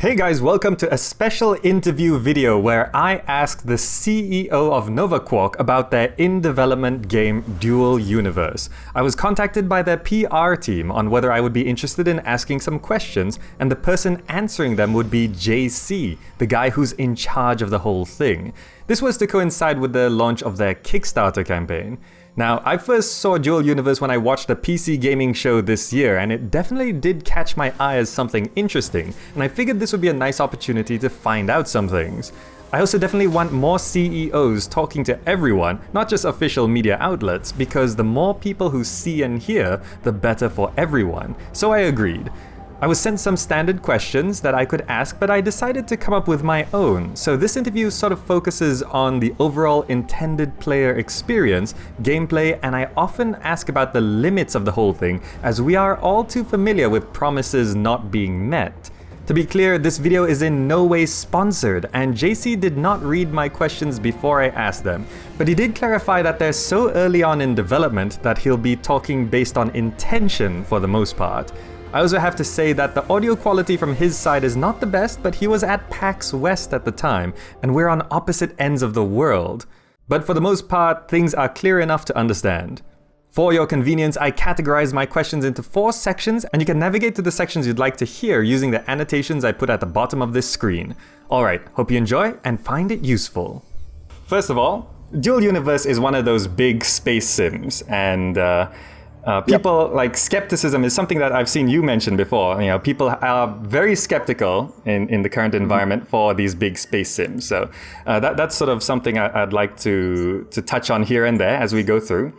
Hey guys, welcome to a special interview video where I ask the CEO of Novaquark about their in-development game Dual Universe. I was contacted by their PR team on whether I would be interested in asking some questions, and the person answering them would be JC, the guy who's in charge of the whole thing. This was to coincide with the launch of their Kickstarter campaign. Now, I first saw Dual Universe when I watched a PC gaming show this year, and it definitely did catch my eye as something interesting, and I figured this would be a nice opportunity to find out some things. I also definitely want more CEOs talking to everyone, not just official media outlets, because the more people who see and hear, the better for everyone. So I agreed. I was sent some standard questions that I could ask, but I decided to come up with my own. So this interview sort of focuses on the overall intended player experience, gameplay, and I often ask about the limits of the whole thing, as we are all too familiar with promises not being met. To be clear, this video is in no way sponsored, and JC did not read my questions before I asked them, but he did clarify that they're so early on in development that he'll be talking based on intention for the most part. I also have to say that the audio quality from his side is not the best, but he was at PAX West at the time, and we're on opposite ends of the world. But for the most part, things are clear enough to understand. For your convenience, I categorize my questions into 4 sections, and you can navigate to the sections you'd like to hear using the annotations I put at the bottom of this screen. Alright, hope you enjoy and find it useful. First of all, Dual Universe is one of those big space sims, and like skepticism is something that I've seen you mention before. You know, people are very skeptical in the current environment for these big space sims. So that's sort of something I'd like to touch on here and there as we go through.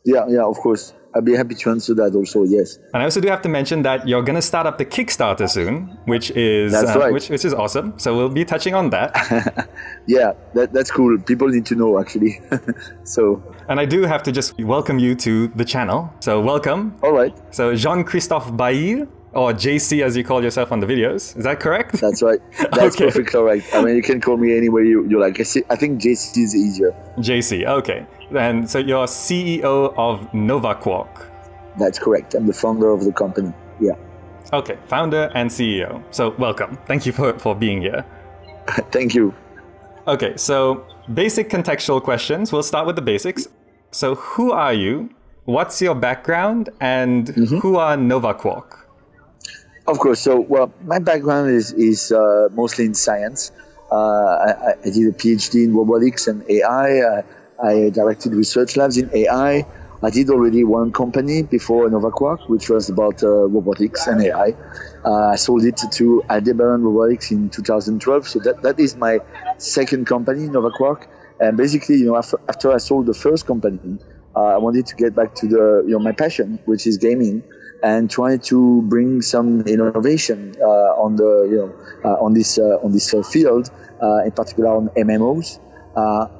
Yeah, of course. I'd be happy to answer that also, yes. And I also do have to mention that you're going to start up the Kickstarter soon, which is right. which is awesome. So we'll be touching on that. Yeah, that's cool. People need to know, actually. And I do have to just welcome you to the channel. So welcome. All right. So Jean-Christophe Bailly, or JC as you call yourself on the videos. Is that correct? That's right. That's Okay. perfectly right. I mean, you can call me any way you like. I think JC is easier. JC, okay. And so you're CEO of Novaquark. That's correct. I'm the founder of the company. Yeah. Okay, founder and CEO. So welcome. Thank you for being here. Thank you. Okay, so basic contextual questions. We'll start with the basics. So who are you? What's your background? And who are Novaquark? Of course. So, well, my background is mostly in science. I did a PhD in robotics and AI. I directed research labs in AI. I did already one company before Novaquark, which was about robotics and AI. I sold it to Aldebaran Robotics in 2012. So that is my second company, Novaquark. And basically, after I sold the first company, I wanted to get back to my passion, which is gaming, and try to bring some innovation on this field, in particular on MMOs.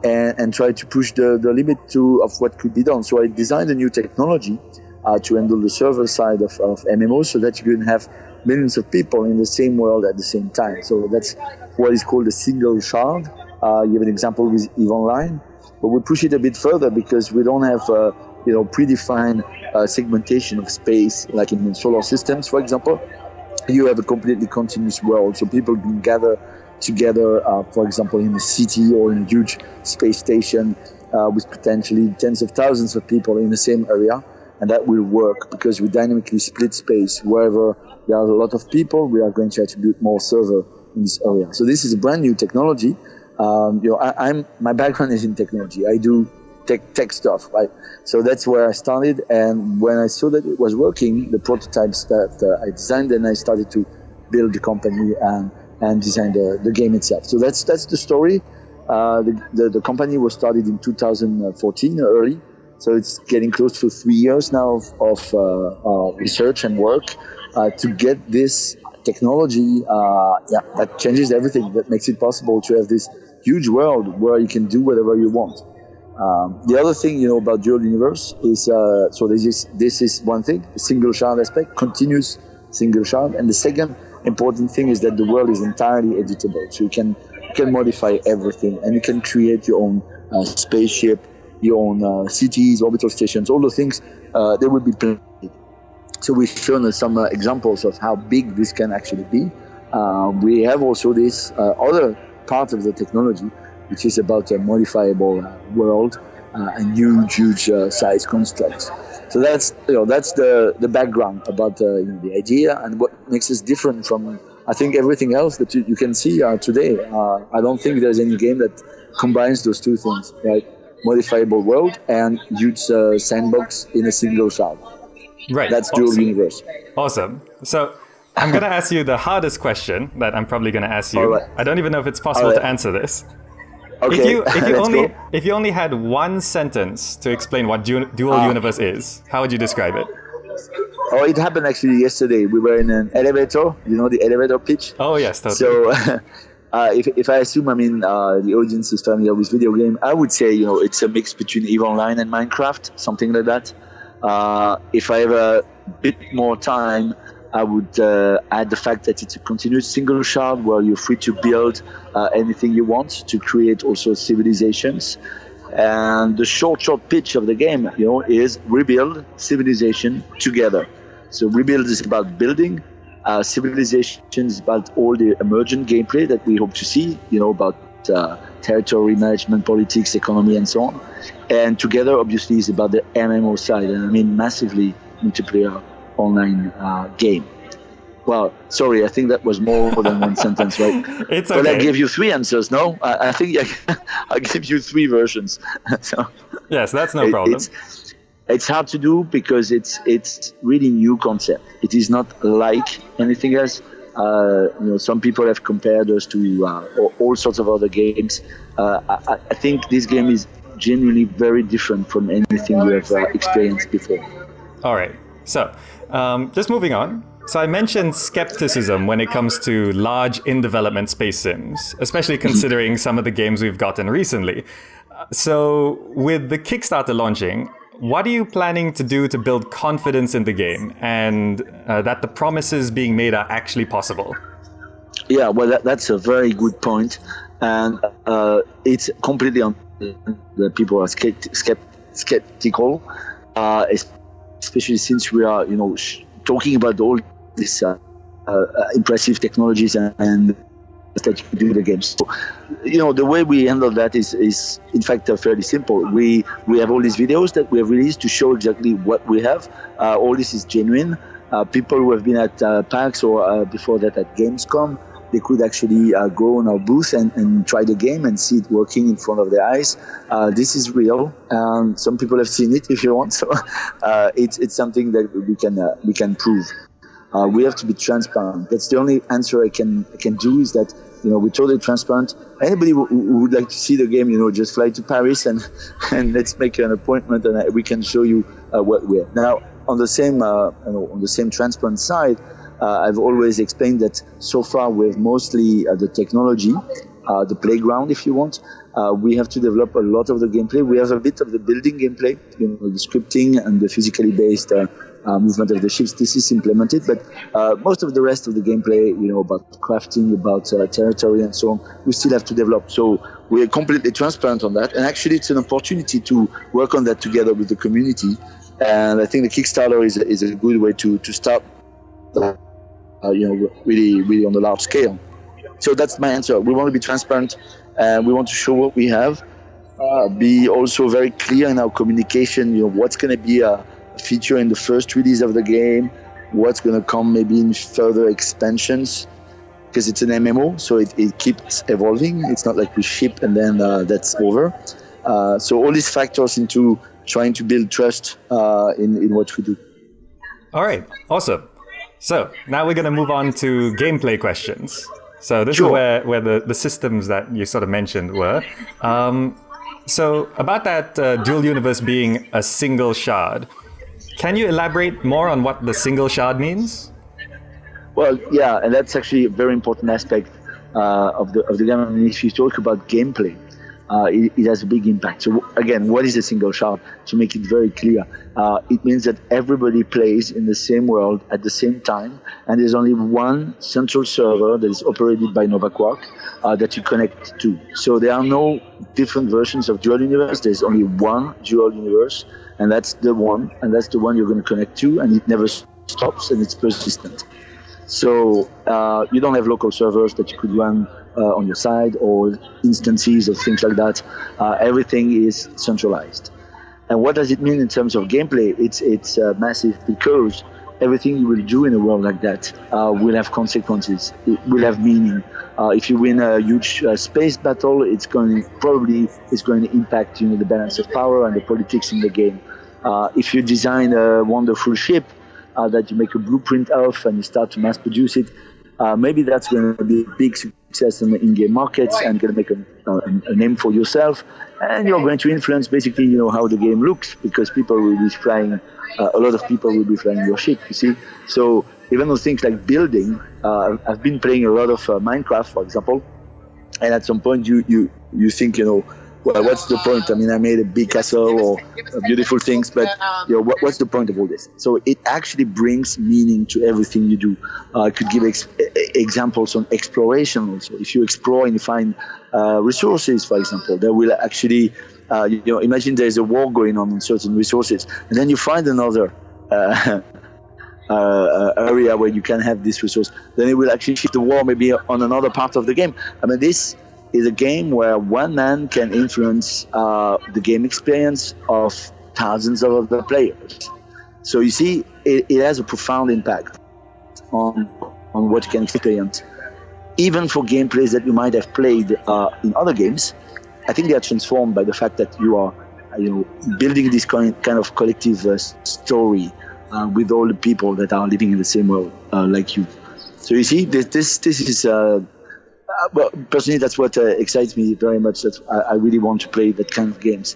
And try to push the limit of what could be done. So I designed a new technology to handle the server side of MMOs so that you can have millions of people in the same world at the same time. So that's what is called a single shard. You have an example with EVE Online, but we push it a bit further because we don't have predefined segmentation of space like in solar systems, for example. You have a completely continuous world, so people can gather together, for example, in a city or in a huge space station with potentially tens of thousands of people in the same area, and that will work because we dynamically split space. Wherever there are a lot of people, we are going to attribute more server in this area. So this is a brand new technology. My background is in technology. I do tech stuff, right? So that's where I started, and when I saw that it was working, the prototypes that I designed, then I started to build the company and design the game itself. So that's the story. The company was started in 2014, early. So it's getting close to 3 years now of research and work to get this technology that changes everything, that makes it possible to have this huge world where you can do whatever you want. The other thing, about Dual Universe is, so this is one thing, the single shard aspect, continuous single shard. And the second important thing is that the world is entirely editable. So you can modify everything, and you can create your own spaceship, your own cities, orbital stations, all those things. They will be played. So we've shown some examples of how big this can actually be. We have also this other part of the technology, which is about a modifiable world and huge size constructs. So that's the background about the idea and what makes us different from, I think, everything else that you can see today. I don't think there's any game that combines those two things, right? Modifiable world and huge sandbox in a single shard. Right. That's dual universe. Awesome. So I'm going to ask you the hardest question that I'm probably going to ask you. All right. I don't even know if it's possible to answer this. Okay. If you only had one sentence to explain what dual universe is, how would you describe it? Oh, it happened actually yesterday. We were in an elevator, the elevator pitch. Oh, yes, totally. So if I assume, the audience is familiar with video game, I would say, it's a mix between EVE Online and Minecraft, something like that. If I have a bit more time, I would add the fact that it's a continuous single shard where you're free to build anything you want to create also civilizations. And the short pitch of the game, is rebuild civilization together. So rebuild is about building, civilization is about all the emergent gameplay that we hope to see, about territory management, politics, economy, and so on. And together, obviously, is about the MMO side, and I mean massively multiplayer online game. Well, sorry, I think that was more than one sentence, right? It's okay. But I gave you three answers, no? I think I gave you three versions. So yes, that's no problem. It's hard to do because it's really new concept. It is not like anything else. Some people have compared us to all sorts of other games. I think this game is genuinely very different from anything we have experienced before. All right. So, just moving on. So I mentioned skepticism when it comes to large in-development space sims, especially considering some of the games we've gotten recently. So with the Kickstarter launching, what are you planning to do to build confidence in the game and that the promises being made are actually possible? Yeah, well, that's a very good point. And it's completely on the people are skeptical, especially since we are, talking about all these impressive technologies and that you can do in the games. So, the way we handle that is in fact fairly simple. We have all these videos that we have released to show exactly what we have. All this is genuine. People who have been at PAX or before that at Gamescom, they could actually go on our booth and try the game and see it working in front of their eyes. This is real, and some people have seen it if you want. So it's something that we can prove. We have to be transparent. That's the only answer I can do, is that we're totally transparent. Anybody who would like to see the game, just fly to Paris and let's make an appointment, and we can show you what we have. Now, on the same transparent side, I've always explained that so far we have mostly the technology, the playground, if you want. We have to develop a lot of the gameplay. We have a bit of the building gameplay, the scripting and the physically based movement of the ships. This is implemented, but most of the rest of the gameplay, about crafting, about territory and so on, we still have to develop. So we are completely transparent on that. And actually, it's an opportunity to work on that together with the community. And I think the Kickstarter is a good way to start, really on the large scale. So that's my answer. We want to be transparent, and we want to show what we have. Be also very clear in our communication. What's going to be a feature in the first release of the game, what's going to come maybe in further expansions, because it's an MMO, so it keeps evolving. It's not like we ship and then that's over. So all these factors into trying to build trust in what we do. All right, awesome. So now we're going to move on to gameplay questions. So this Sure. is where the systems that you sort of mentioned were. So about that dual universe being a single shard, can you elaborate more on what the single shard means? Well, yeah, and that's actually a very important aspect of the game. I mean, if you talk about gameplay, it has a big impact. So again, what is a single shard? To make it very clear, it means that everybody plays in the same world at the same time, and there's only one central server that is operated by Novaquark that you connect to. So there are no different versions of dual universe. There's only one dual universe, and that's the one you're going to connect to, and it never stops, and it's persistent. So you don't have local servers that you could run on your side or instances or things like that. Everything is centralized. And what does it mean in terms of gameplay? It's massive because everything you will do in a world like that will have consequences. It will have meaning. If you win a huge space battle, it's going to impact the balance of power and the politics in the game. If you design a wonderful ship that you make a blueprint of and you start to mass produce it, maybe that's going to be a big success in the in-game markets and going to make a name for yourself. And you're going to influence basically, how the game looks, because people will be flying. A lot of people will be flying your ship. You see, so even those things like building, I've been playing a lot of Minecraft, for example, and at some point you think, well, what's the point? I mean, I made a big castle or beautiful things, but what's the point of all this? So it actually brings meaning to everything you do. I could give examples on exploration also. If you explore and you find resources, for example, there will actually, imagine there's a war going on certain resources, and then you find another area where you can have this resource, then it will actually shift the war maybe on another part of the game. I mean, this is a game where one man can influence the game experience of thousands of other players. So you see, it has a profound impact on what you can experience. Even for gameplays that you might have played in other games, I think they are transformed by the fact that you are building this kind of collective story with all the people that are living in the same world like you. So you see, this is well, personally, that's what excites me very much. That I really want to play that kind of games,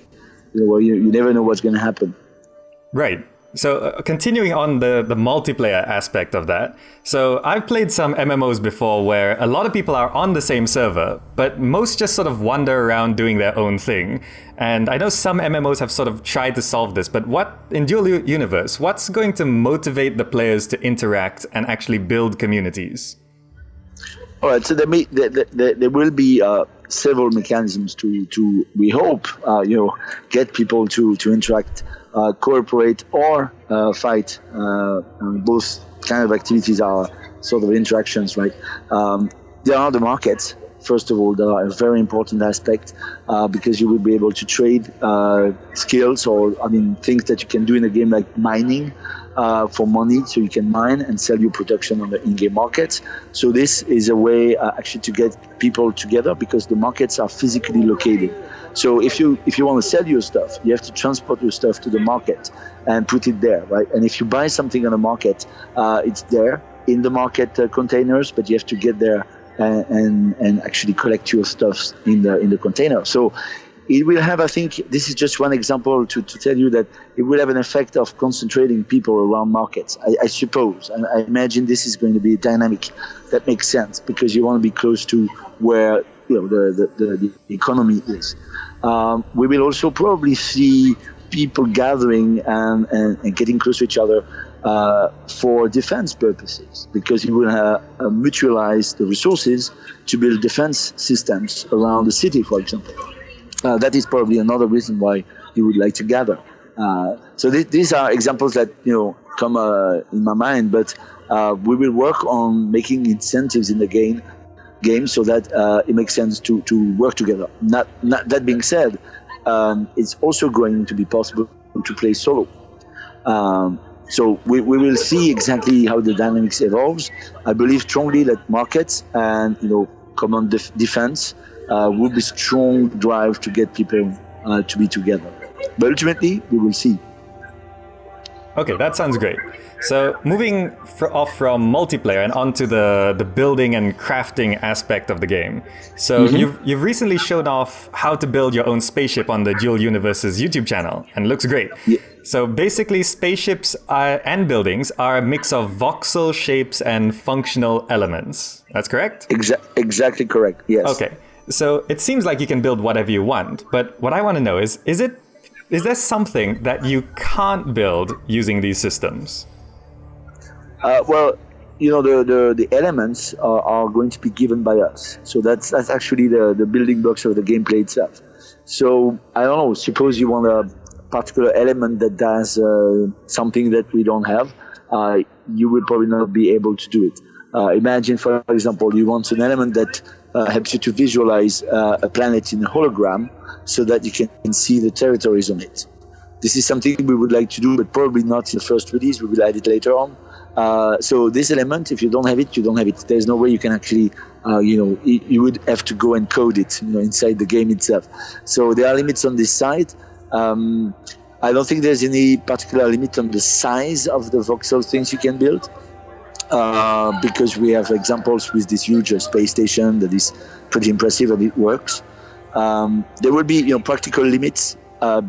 where you never know what's going to happen. Right. So continuing on the multiplayer aspect of that. So I've played some MMOs before where a lot of people are on the same server, but most just sort of wander around doing their own thing. And I know some MMOs have sort of tried to solve this, but in Dual Universe, what's going to motivate the players to interact and actually build communities? All right, so there will be several mechanisms to we hope get people to interact, cooperate, or fight. Both kind of activities are sort of interactions, right? There are the markets. First of all, that are a very important aspect because you will be able to trade skills or things that you can do in a game like mining. For money, so you can mine and sell your production on the in-game markets. So this is a way actually to get people together because the markets are physically located. So if you want to sell your stuff, you have to transport your stuff to the market and put it there, right? And if you buy something on the market, it's there in the market containers, but you have to get there and actually collect your stuff in the container. So it will have, I think, this is just one example to tell you that it will have an effect of concentrating people around markets, I suppose. And I imagine this is going to be dynamic. That makes sense because you want to be close to where the economy is. We will also probably see people gathering and getting close to each other for defense purposes because you will mutualize the resources to build defense systems around the city, for example. That is probably another reason why you would like to gather. So these are examples that come in my mind, but we will work on making incentives in the game so that it makes sense to work together. Not that being said, it's also going to be possible to play solo. So we will see exactly how the dynamics evolves. I believe strongly that markets and common defense will be strong drive to get people to be together. But ultimately, we will see. Okay, that sounds great. So moving off from multiplayer and onto the building and crafting aspect of the game. So you've recently shown off how to build your own spaceship on the Dual Universe's YouTube channel, and it looks great. Yeah. So basically, spaceships and buildings are a mix of voxel shapes and functional elements. That's correct? Exactly correct, yes. Okay. So it seems like you can build whatever you want, but what I want to know is there something that you can't build using these systems? Well, the elements are going to be given by us. So that's actually the building blocks of the gameplay itself. So I don't know, suppose you want a particular element that does something that we don't have, you will probably not be able to do it. Imagine, for example, you want an element that helps you to visualize a planet in a hologram so that you can see the territories on it. This is something we would like to do, but probably not in the first release. We will add it later on. So this element, if you don't have it, you don't have it. There's no way you can actually, you would have to go and code it, inside the game itself. So there are limits on this side. I don't think there's any particular limit on the size of the voxel things you can build. Because we have examples with this huge space station that is pretty impressive and it works. There will be practical limits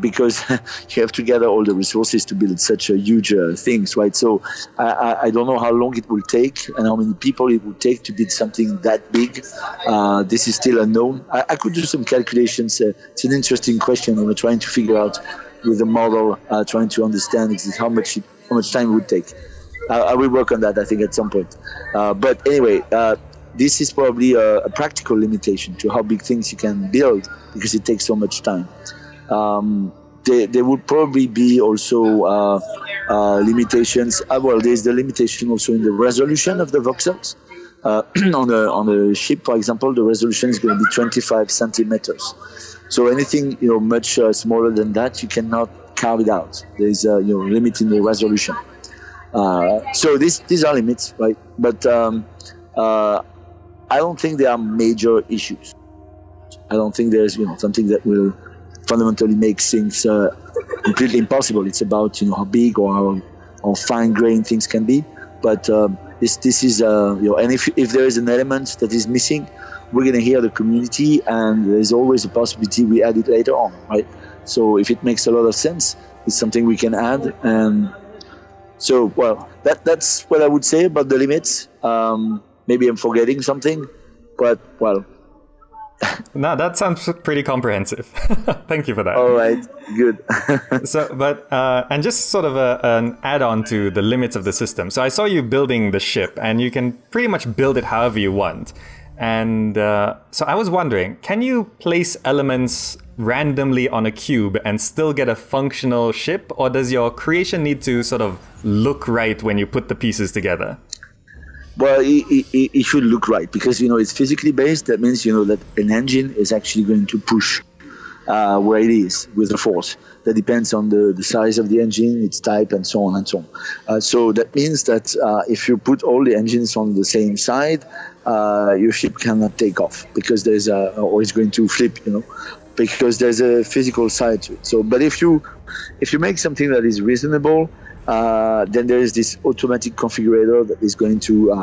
because you have to gather all the resources to build such a huge things, right? So I don't know how long it will take and how many people it will take to build something that big. This is still unknown. I could do some calculations. It's an interesting question. We're trying to figure out with the model, trying to understand how much time it would take. I will work on that, I think, at some point. But anyway, this is probably a practical limitation to how big things you can build because it takes so much time. There would probably be also limitations. There's the limitation also in the resolution of the voxels. On a ship, for example, the resolution is going to be 25 centimeters. So anything much smaller than that, you cannot carve it out. There's a limit in the resolution. So these are limits, right? But I don't think there are major issues. I don't think there's something that will fundamentally make things completely impossible. It's about how big or how fine-grained things can be. But this is and if there is an element that is missing, we're going to hear the community, and there's always a possibility we add it later on, right? So if it makes a lot of sense, it's something we can add. And so, that's what I would say about the limits. Maybe I'm forgetting something, but No, that sounds pretty comprehensive. Thank you for that. All right, good. And just sort of an add-on to the limits of the system. So I saw you building the ship, and you can pretty much build it however you want. And so I was wondering, can you place elements randomly on a cube and still get a functional ship, or does your creation need to sort of look right when you put the pieces together? Well, it should look right because it's physically based. That means that an engine is actually going to push where it is with the force. That depends on the size of the engine, its type, and so on and so on. So that means that if you put all the engines on the same side, your ship cannot take off because or it's going to flip, because there's a physical side to it. So, but if you make something that is reasonable, then there is this automatic configurator that is going to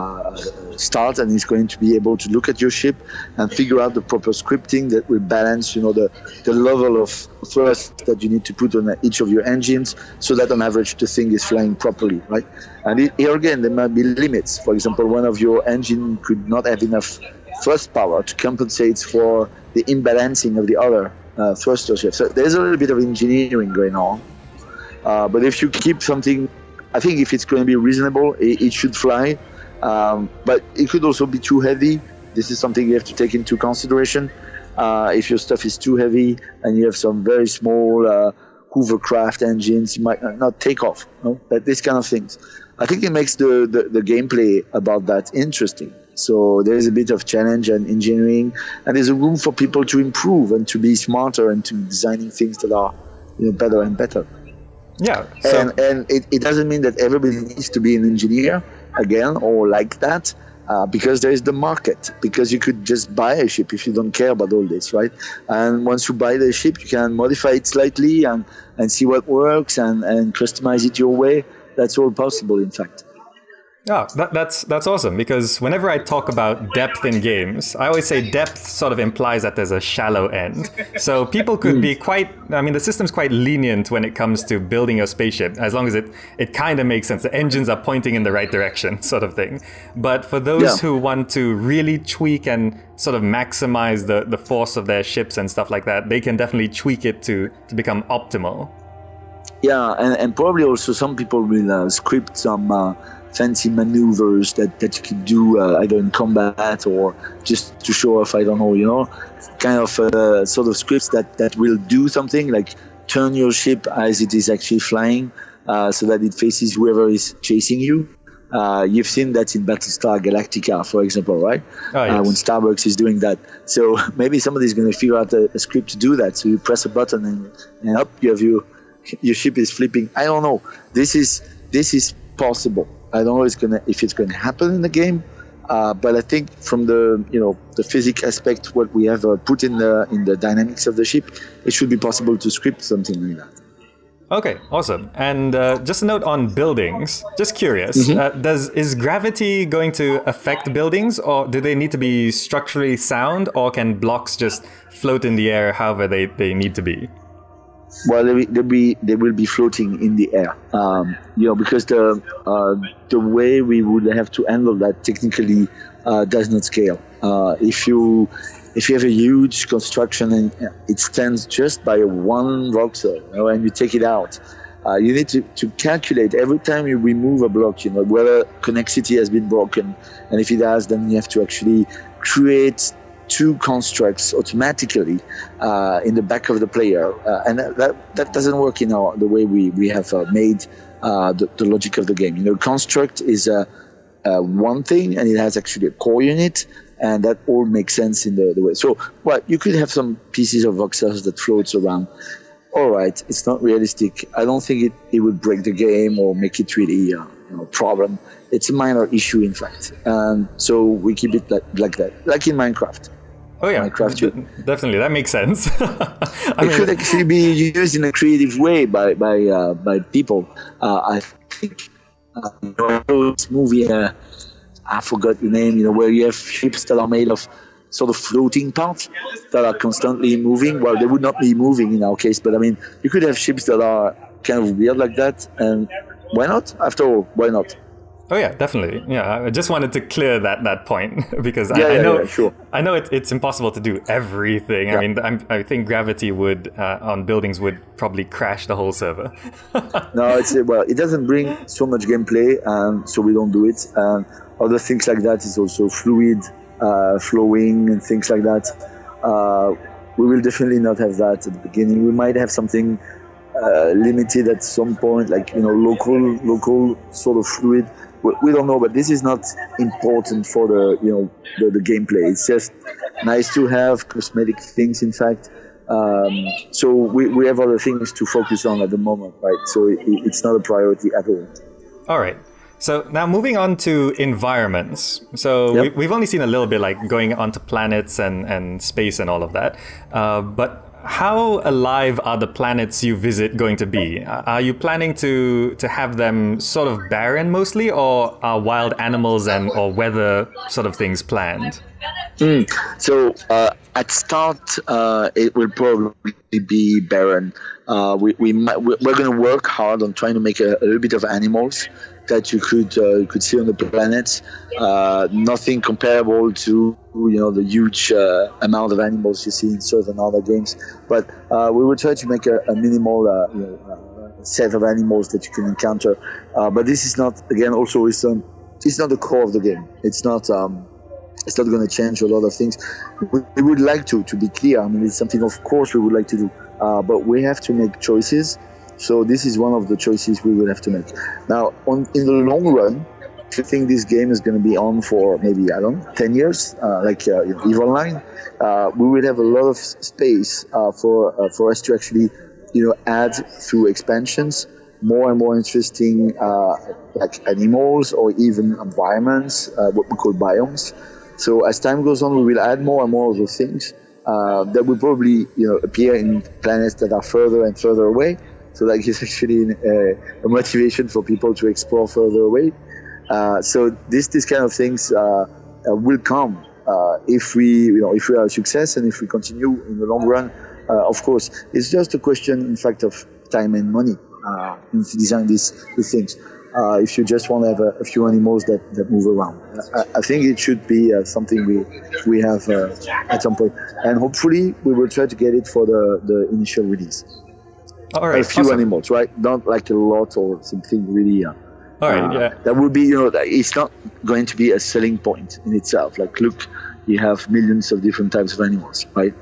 start and is going to be able to look at your ship and figure out the proper scripting that will balance, the level of thrust that you need to put on each of your engines, so that on average the thing is flying properly, right? And here again, there might be limits. For example, one of your engine could not have enough thrust power to compensate for the imbalancing of the other thruster ship. So there's a little bit of engineering going on. But if you keep something, I think if it's going to be reasonable, it should fly. But it could also be too heavy. This is something you have to take into consideration. If your stuff is too heavy and you have some very small hovercraft engines, you might not take off. But these kind of things. I think it makes the gameplay about that interesting. So there is a bit of challenge and engineering, and there's a room for people to improve and to be smarter and to designing things that are better and better. Yeah. So, and it doesn't mean that everybody needs to be an engineer again or like that, because there is the market. Because you could just buy a ship if you don't care about all this, right? And once you buy the ship, you can modify it slightly and see what works and customize it your way. That's all possible, in fact. Yeah, that's awesome, because whenever I talk about depth in games, I always say depth sort of implies that there's a shallow end. So people could be the system's quite lenient when it comes to building your spaceship, as long as it kind of makes sense. The engines are pointing in the right direction, sort of thing. But for those who want to really tweak and sort of maximize the force of their ships and stuff like that, they can definitely tweak it to become optimal. Yeah, and probably also some people will script some fancy maneuvers that you could do either in combat or just to show off, I don't know, kind of sort of scripts that will do something like turn your ship as it is actually flying so that it faces whoever is chasing you. You've seen that in Battlestar Galactica, for example, right? Oh, yes. When Starbucks is doing that. So maybe somebody's going to figure out a script to do that. So you press a button and up, you have your ship is flipping. I don't know. This is possible. I don't know if it's going to happen in the game. But I think from the physics aspect, what we have put in the dynamics of the ship, it should be possible to script something like that. Okay, awesome. And just a note on buildings. Just curious, is gravity going to affect buildings, or do they need to be structurally sound, or can blocks just float in the air however they need to be? Well, they will be floating in the air, because the way we would have to handle that technically does not scale. If you have a huge construction and it stands just by one voxel, and you take it out, you need to calculate every time you remove a block, whether connectivity has been broken, and if it has, then you have to actually create two constructs automatically in the back of the player, and that doesn't work in the way we have made the logic of the game. Construct is one thing, and it has actually a core unit, and that all makes sense in the way. So, you could have some pieces of voxels that floats around. All right, it's not realistic. I don't think it would break the game or make it really a problem. It's a minor issue, in fact, and so we keep it like that, like in Minecraft. Oh yeah, definitely, that makes sense. It could actually be used in a creative way by people. I think this movie, I forgot the name. Where you have ships that are made of sort of floating parts that are constantly moving. Well, they would not be moving in our case, but I mean, you could have ships that are kind of weird like that, and why not? After all, why not? Oh yeah, definitely. Yeah, I just wanted to clear that point because I know sure. I know it's impossible to do everything. Yeah. I mean, I think gravity would on buildings would probably crash the whole server. No, it doesn't bring so much gameplay, so we don't do it. Other things like that is also fluid, flowing, and things like that. We will definitely not have that at the beginning. We might have something limited at some point, like local sort of fluid. We don't know, but this is not important for the gameplay. It's just nice to have cosmetic things, in fact. So we have other things to focus on at the moment, right? So it's not a priority at all. All right. So now moving on to environments. So Yep. we've only seen a little bit like going onto planets and space and all of that. But how alive are the planets you visit going to be? Are you planning to have them sort of barren mostly, or are wild animals or weather sort of things planned? So at start, it will probably be barren. We're going to work hard on trying to make a little bit of animals that you could see on the planet. Nothing comparable to the huge amount of animals you see in certain other games. But we will try to make a minimal set of animals that you can encounter. But this is not, again, also it's not the core of the game. It's not going to change a lot of things. We would like to be clear. I mean, it's something, of course, we would like to do. But we have to make choices. So this is one of the choices we will have to make. Now, in the long run, if you think this game is going to be on for maybe, 10 years, like EVE Online, we will have a lot of space for us to actually, add through expansions more and more interesting like animals or even environments, what we call biomes. So as time goes on, we will add more and more of those things that will probably appear in planets that are further and further away. So that is actually a motivation for people to explore further away. So this kind of things will come if we are a success and if we continue in the long run. Of course, it's just a question, in fact, of time and money to design these things. If you just want to have a few animals that move around, I think it should be something we have at some point, and hopefully we will try to get it for the initial release. All right, a few animals, right? Not like a lot or something really. All right, yeah. That would be, it's not going to be a selling point in itself. Like, look, you have millions of different types of animals, right?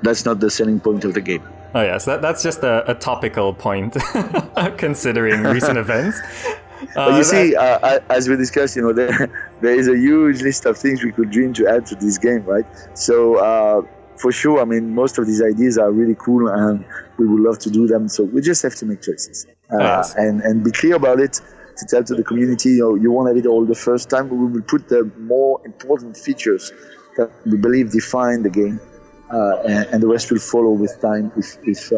That's not the selling point of the game. Oh yes, that's just a topical point, considering recent events. But you That, see, as we discussed, there is a huge list of things we could dream to add to this game, right? So for sure, I mean, most of these ideas are really cool, and we would love to do them. So we just have to make choices yes. and be clear about it. To tell to the community, you won't have it all the first time. We will put the more important features that we believe define the game, and the rest will follow with time if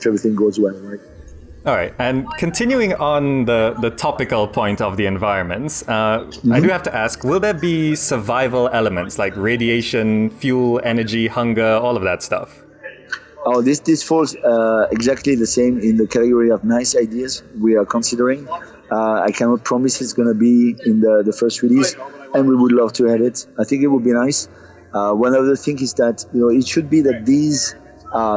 everything goes well, right? All right, and continuing on the topical point of the environments, I do have to ask, will there be survival elements like radiation, fuel, energy, hunger, all of that stuff? Oh, this falls exactly the same in the category of nice ideas we are considering. I cannot promise it's going to be in the first release, and we would love to add it. I think it would be nice. One other thing is that it should be that these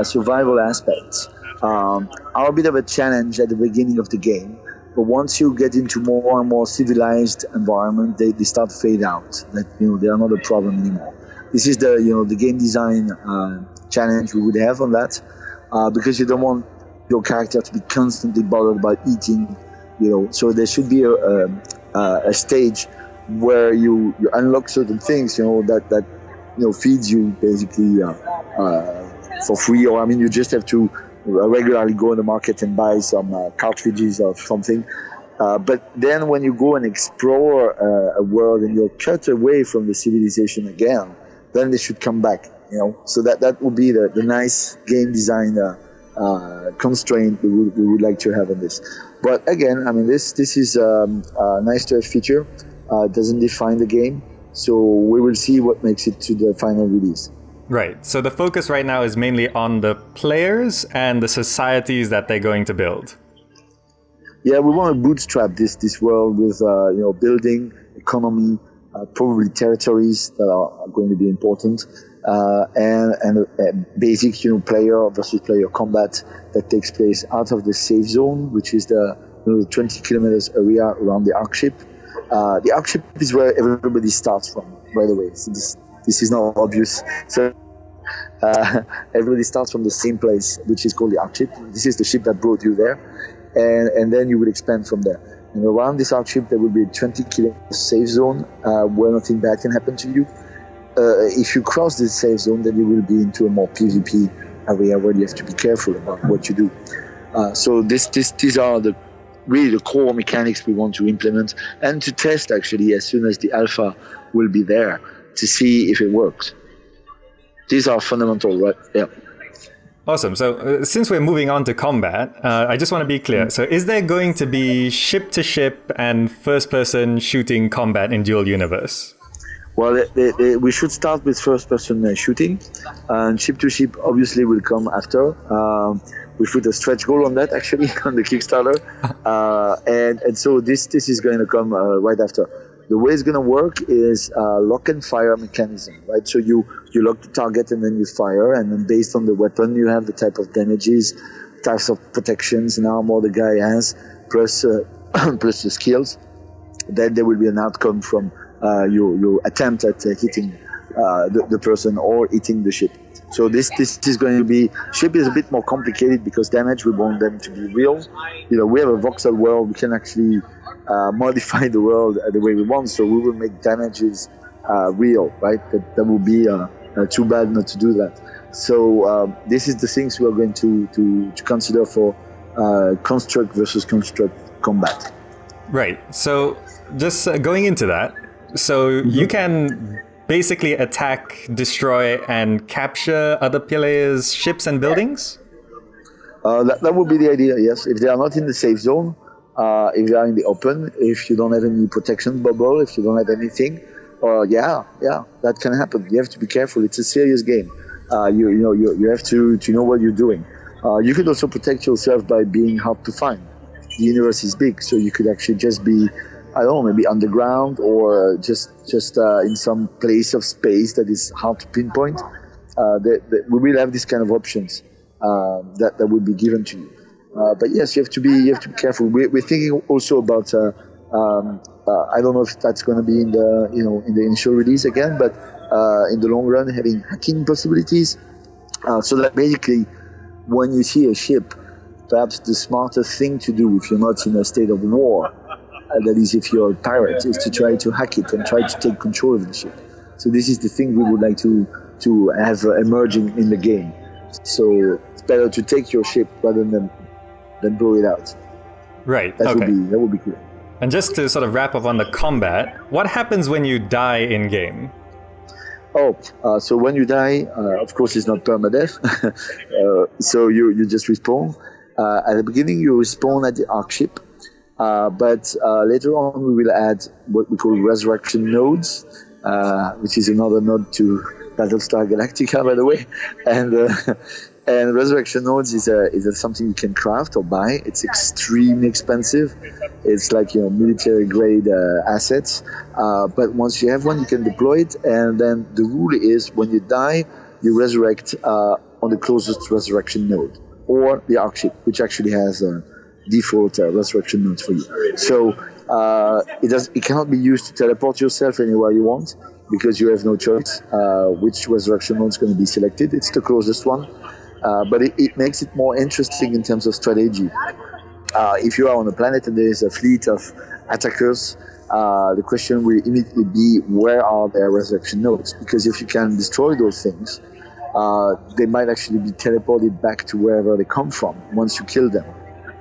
survival aspects are a bit of a challenge at the beginning of the game, but once you get into more and more civilized environment, they start to fade out. That they are not a problem anymore. This is the game design challenge we would have on that, because you don't want your character to be constantly bothered by eating. So there should be a stage where you unlock certain things, that feeds you basically for free, or I mean, you just have to regularly go in the market and buy some cartridges of something. But then when you go and explore a world and you're cut away from the civilization again, then they should come back. So that would be the nice game design constraint we would like to have on this. But again, I mean, this is a nice to have feature. It doesn't define the game, so we will see what makes it to the final release. Right. So the focus right now is mainly on the players and the societies that they're going to build. Yeah, we want to bootstrap this world with building, economy, probably territories that are going to be important, and a basic player versus player combat that takes place out of the safe zone, which is the 20 kilometers area around the Ark ship. The Ark ship is where everybody starts from, by the way. So this is not obvious. So everybody starts from the same place, which is called the Ark ship. This is the ship that brought you there, and then you will expand from there. And around this Ark ship, there will be a 20 kilometer safe zone where nothing bad can happen to you. If you cross this safe zone, then you will be into a more PvP area where you have to be careful about what you do. So these are really the core mechanics we want to implement and to test actually as soon as the alpha will be there to see if it works. These are fundamental, right? Yeah. Awesome. So since we're moving on to combat, I just want to be clear. So is there going to be ship-to-ship and first-person shooting combat in Dual Universe? Well, we should start with first-person shooting, and ship-to-ship obviously will come after. We put a stretch goal on that actually on the Kickstarter, and so this is going to come right after. The way it's going to work is lock and fire mechanism, right? So you lock the target and then you fire, and then based on the weapon you have the type of damages, types of protections and armor the guy has, plus plus the skills. Then there will be an outcome from your attempt at hitting the person or hitting the ship. So this is going to be, ship is a bit more complicated because damage, we want them to be real. We have a voxel world, we can actually modify the world the way we want, so we will make damages real, right? That would be too bad not to do that. So this is the things we are going to consider for construct versus construct combat. Right. So just going into that, so you can basically attack, destroy, and capture other players' ships and buildings? That would be the idea, yes. If they are not in the safe zone, if they are in the open, if you don't have any protection bubble, if you don't have anything, yeah, that can happen. You have to be careful. It's a serious game. You have to know what you're doing. You could also protect yourself by being hard to find. The universe is big, so you could actually just be, I don't know, maybe underground or just in some place of space that is hard to pinpoint. We will have these kind of options that will be given to you. But yes, you have to be careful. We're thinking also about I don't know if that's going to be in the initial release again, but in the long run, having hacking possibilities, so that basically when you see a ship, perhaps the smartest thing to do if you're not in a state of war that is if you're a pirate, is to try to hack it and try to take control of the ship. So this is the thing we would like to have emerging in the game. So it's better to take your ship rather than blow it out. Right. That would be cool. And just to sort of wrap up on the combat, what happens when you die in game? So when you die, of course, it's not permadeath. So you just respawn. At the beginning, you respawn at the Ark ship. But later on, we will add what we call resurrection nodes, which is another node to Battlestar Galactica, by the way. And resurrection nodes is something you can craft or buy. It's extremely expensive. It's like military grade assets. But once you have one, you can deploy it. And then the rule is when you die, you resurrect on the closest resurrection node or the Ark ship, which actually has default resurrection nodes for you. So it cannot be used to teleport yourself anywhere you want because you have no choice which resurrection node is going to be selected. It's the closest one. But it makes it more interesting in terms of strategy. If you are on a planet and there is a fleet of attackers, the question will immediately be, where are their resurrection nodes? Because if you can destroy those things, they might actually be teleported back to wherever they come from once you kill them.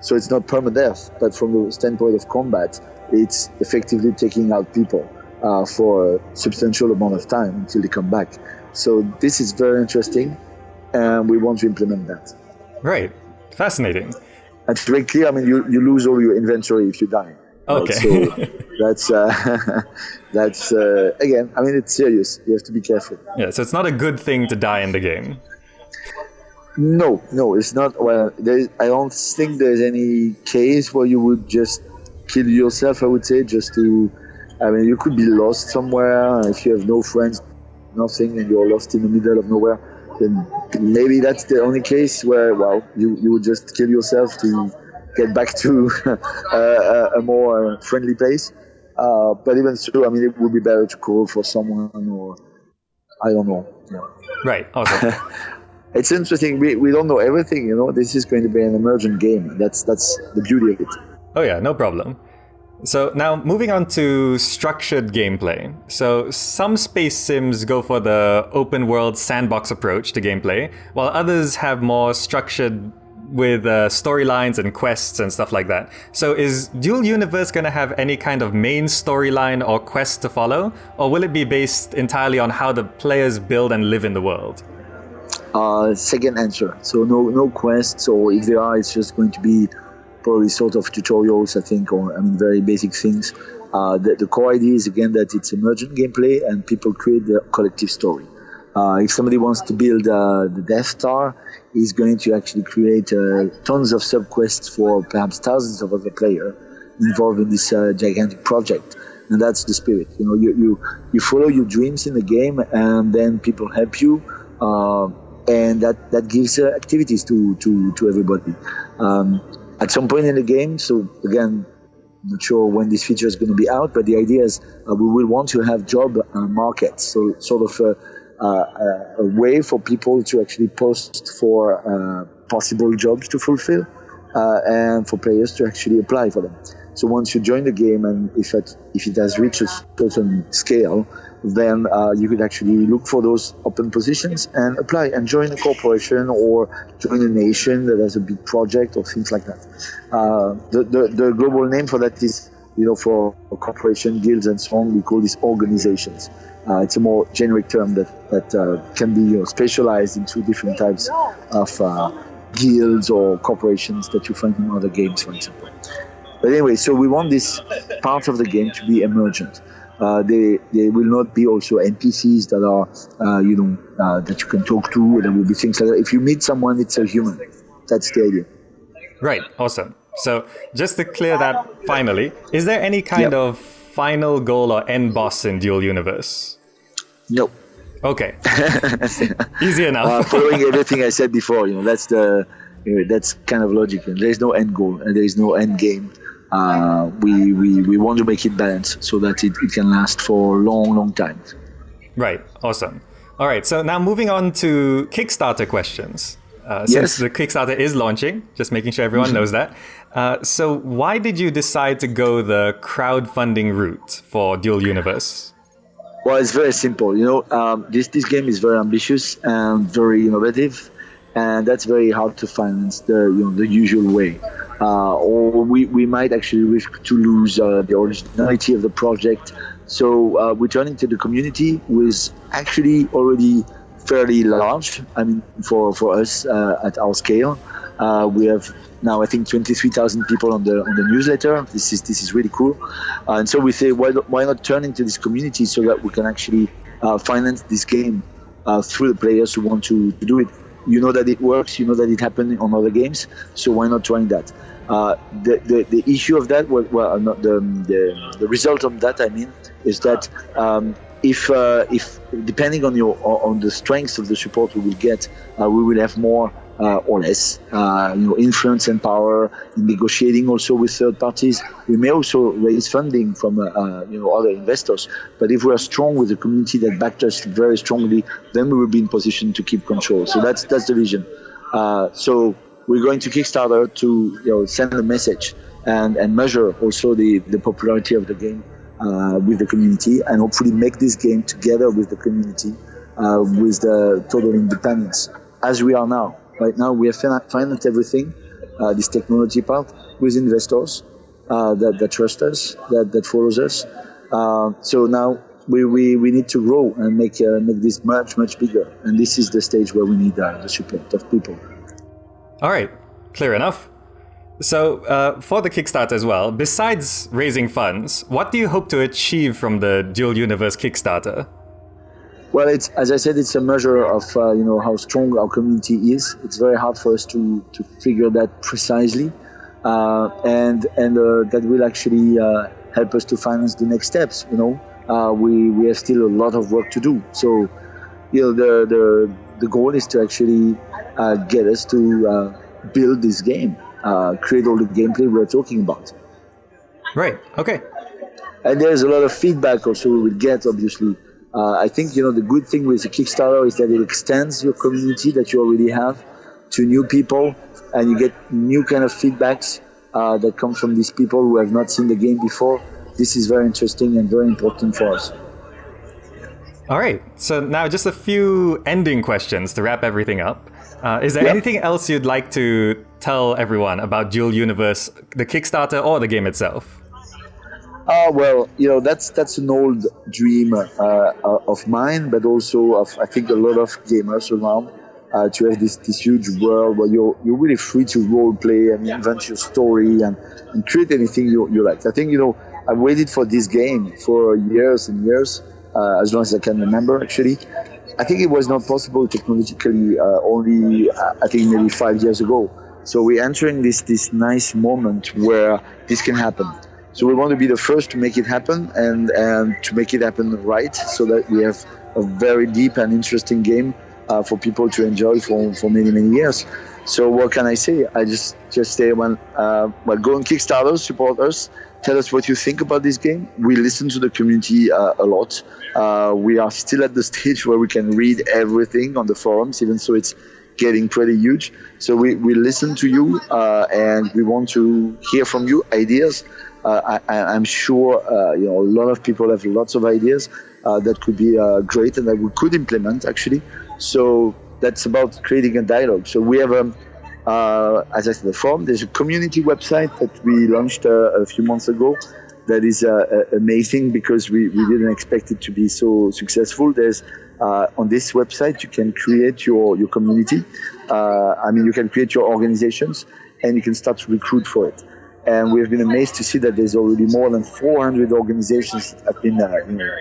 So it's not permadeath, but from the standpoint of combat, it's effectively taking out people for a substantial amount of time until they come back. So this is very interesting. And we want to implement that. Right. Fascinating. It's very clear. I mean, you lose all your inventory if you die. Okay. Right? So that's again, I mean, it's serious. You have to be careful. Yeah, so it's not a good thing to die in the game. No, it's not. Well, I don't think there's any case where you would just kill yourself, I would say, you could be lost somewhere. If you have no friends, nothing, and you're lost in the middle of nowhere, then maybe that's the only case where, you would just kill yourself to get back to a more friendly place. But even so, I mean, it would be better to call for someone, or I don't know. Yeah. Right. Awesome. It's interesting. We don't know everything. This is going to be an emergent game. That's the beauty of it. Oh yeah, no problem. So now moving on to structured gameplay. So some space sims go for the open world sandbox approach to gameplay, while others have more structured with storylines and quests and stuff like that. So is Dual Universe going to have any kind of main storyline or quest to follow? Or will it be based entirely on how the players build and live in the world? Second answer. So no quests, or if there are, it's just going to be probably sort of tutorials, I think, or very basic things. The core idea is again that it's emergent gameplay and people create the collective story. If somebody wants to build the Death Star, he's going to actually create tons of sub-quests for perhaps thousands of other players involved in this gigantic project. And that's the spirit. You follow your dreams in the game, and then people help you, and that gives activities to everybody. At some point in the game, so again, not sure when this feature is going to be out, but the idea is we will want to have job markets, so sort of a way for people to actually post for possible jobs to fulfill, and for players to actually apply for them. So once you join the game, and if it has reached a certain scale, then you could actually look for those open positions and apply and join a corporation or join a nation that has a big project or things like that. The global name for that is, for corporation, guilds, and so on, we call these organizations. It's a more generic term that can be specialized into different types of guilds or corporations that you find in other games, for example. But anyway, so we want this part of the game to be emergent. They will not be also NPCs that are, that you can talk to. There will be things like that. If you meet someone, it's a human. That's the idea. Right. Awesome. So just to clear that finally, is there any kind of final goal or end boss in Dual Universe? No. Okay. Easy enough. Following everything I said before, that's that's kind of logic. There is no end goal and there is no end game. We want to make it balanced so that it can last for long time. Right. Awesome. All right. So now moving on to Kickstarter questions. Since the Kickstarter is launching, just making sure everyone knows that. So why did you decide to go the crowdfunding route for Dual Universe? Well, it's very simple. This game is very ambitious and very innovative, and that's very hard to finance the usual way. Or we might actually risk to lose the originality of the project. So we're turning to the community, who is actually already fairly large. I mean, for us at our scale, we have now I think 23,000 people on the newsletter. This is really cool, and so we say why not turn into this community so that we can actually finance this game through the players who want to do it. You know that it works. You know that it happened on other games. So why not trying that? The issue of that, not the result of that, I mean, is that if depending on the strength of the support we will get, we will have more or less influence and power in negotiating also with third parties. We may also raise funding from other investors. But if we are strong with the community that backed us very strongly, then we will be in position to keep control. So that's the vision. So we're going to Kickstarter to send a message and measure also the popularity of the game with the community, and hopefully make this game together with the community with the total independence as we are now. Right now we have financed everything, this technology part, with investors that trust us, that follows us. So now we need to grow and make this much bigger, and this is the stage where we need the support of people. All right, clear enough. So for the Kickstarter as well, besides raising funds, what do you hope to achieve from the Dual Universe Kickstarter? Well, as I said, it's a measure of how strong our community is. It's very hard for us to figure that precisely, and that will actually help us to finance the next steps. We have still a lot of work to do. So, the goal is to actually get us to build this game, create all the gameplay we're talking about. Right. Okay. And there's a lot of feedback also we will get, obviously. I think the good thing with the Kickstarter is that it extends your community that you already have to new people, and you get new kind of feedbacks that come from these people who have not seen the game before. This is very interesting and very important for us. All right. So now just a few ending questions to wrap everything up. Is there anything else you'd like to tell everyone about Dual Universe, the Kickstarter, or the game itself? Well, that's an old dream of mine, but also of, I think, a lot of gamers around, to have this huge world where you're really free to role play and invent your story and create anything you like. I think, I waited for this game for years and years, as long as I can remember, actually. I think it was not possible technologically only, I think, maybe 5 years ago. So we're entering this nice moment where this can happen. So we want to be the first to make it happen and to make it happen right, so that we have a very deep and interesting game for people to enjoy for many years. So what can I say? I just say, go on Kickstarter, support us, tell us what you think about this game. We listen to the community a lot. We are still at the stage where we can read everything on the forums, even so it's getting pretty huge. So we listen to you and we want to hear from you, ideas. I'm sure a lot of people have lots of ideas that could be great and that we could implement, actually. So that's about creating a dialogue. So we have, as I said, the forum. There's a community website that we launched a few months ago that is amazing, because we didn't expect it to be so successful. There's on this website you can create your community. You can create your organizations, and you can start to recruit for it. And we have been amazed to see that there's already more than 400 organizations that have been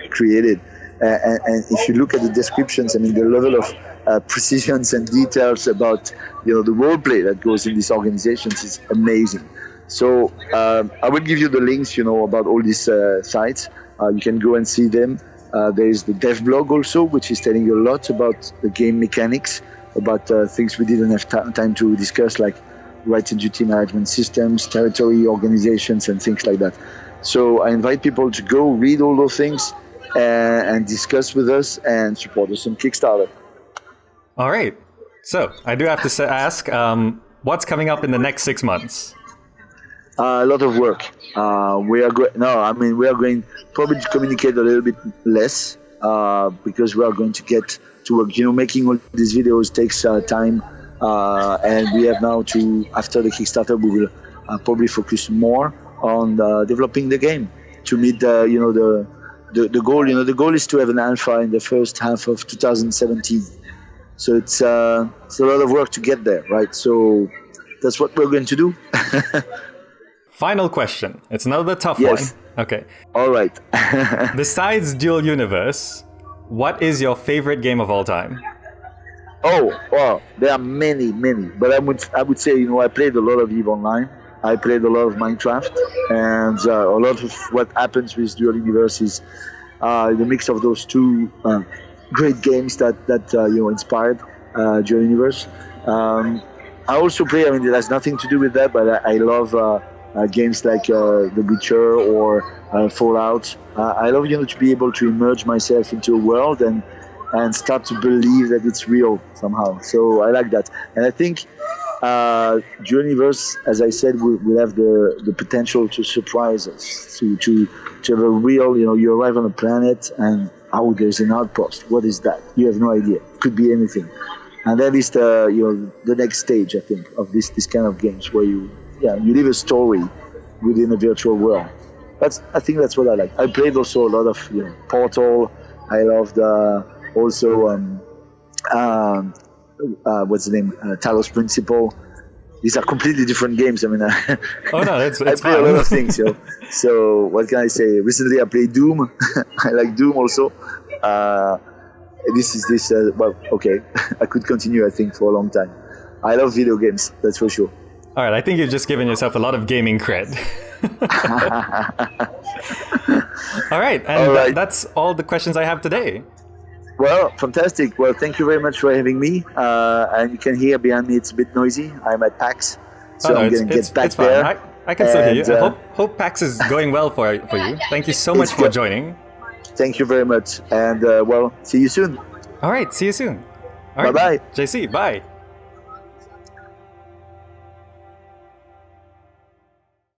created. And if you look at the descriptions, the level of precisions and details about the role play that goes in these organizations is amazing. So I will give you the links, about all these sites. You can go and see them. There is the dev blog also, which is telling you a lot about the game mechanics, about things we didn't have time to discuss, like rights and duty management systems, territory organizations, and things like that. So I invite people to go read all those things and discuss with us and support us on Kickstarter. All right. So I do have to ask, what's coming up in the next 6 months? A lot of work. We are going. No, I mean we are going probably to communicate a little bit less because we are going to get to work. Making all these videos takes time, and we have now to after the Kickstarter we will probably focus more on developing the game to meet the goal. The goal is to have an alpha in the first half of 2017. So it's a lot of work to get there, right? So that's what we're going to do. Final question. It's another tough Yes. one. Okay. All right. Besides Dual Universe, what is your favorite game of all time? Oh, well, there are many, but I would say I played a lot of EVE Online. I played a lot of Minecraft, and a lot of what happens with Dual Universe is the mix of those two great games that inspired Dual Universe. I also play. I mean, it has nothing to do with that, but I love games like The Witcher or Fallout. I love to be able to immerse myself into a world and start to believe that it's real somehow. So I like that, and I think Dual Universe, as I said, will have the potential to surprise us, to have a real. You arrive on a planet and there's an outpost. What is that? You have no idea. It could be anything. And that is the next stage, I think, of this kind of games where you live a story within a virtual world. I think that's what I like. I played also a lot of Portal. I loved also what's the name? Talos Principle. These are completely different games. I mean, Oh no, it's I play a lot of things. So what can I say? Recently, I played Doom. I like Doom also. Well, okay. I could continue, I think, for a long time. I love video games, that's for sure. All right, I think you've just given yourself a lot of gaming cred. All right, and All right. that's all the questions I have today. Well, fantastic. Well, thank you very much for having me. And you can hear behind me, it's a bit noisy. I'm at PAX, so I'm going to get back it's fine. there. I can still hear you. And, I hope PAX is going well for you. Thank you so much It's for good. joining. Thank you very much. And, see you soon. All right, see you soon. All right, Bye-bye. JC, bye.